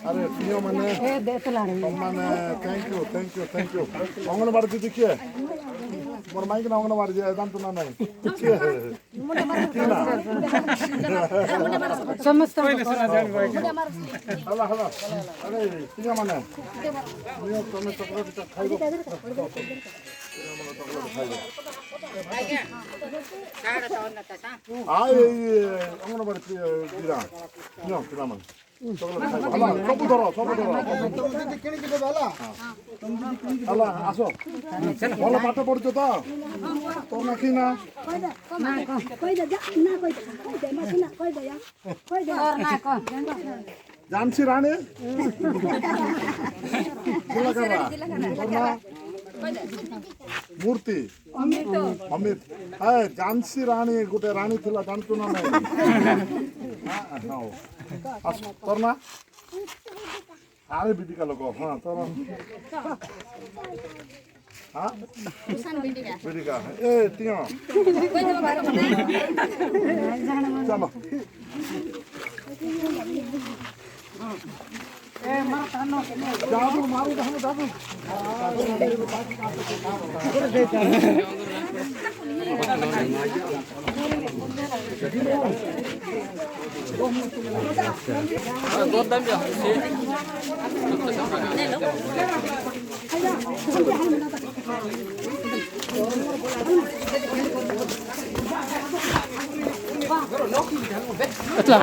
আরে প্রিয় মানে মানে থ্যাংক ইউ অঙ্গনবাড়ি দিদি কে মোর মাইক না অঙ্গনবাড়ি যে জানতো না নাই সমস্ত হ্যালো হ্যালো আরে প্রিয় মানে তুমি চকলেট খাইব অঙ্গনবাড়ি দিরা পিলা মানে ସବୁ ଧର ହେଲା ଆସ ଭଲ ପାଠ ପଢୁଛ ତ ତୋ ନାଖି ନା ଝାନ୍ସୀ ରାଣୀ ମୂର୍ତ୍ତି ଅମିତ ଝାନ୍ସୀ ରାଣୀ ଗୋଟେ ରାଣୀ ଥିଲା ଜାଣିଛୁ ନା ନାଇଁ তোর না আরে বিদিকা লোক হ্যাঁ তোর হ্যাঁ বিদিকা এ তিয় চলো যাবো মারু দেখো যাবো Ito,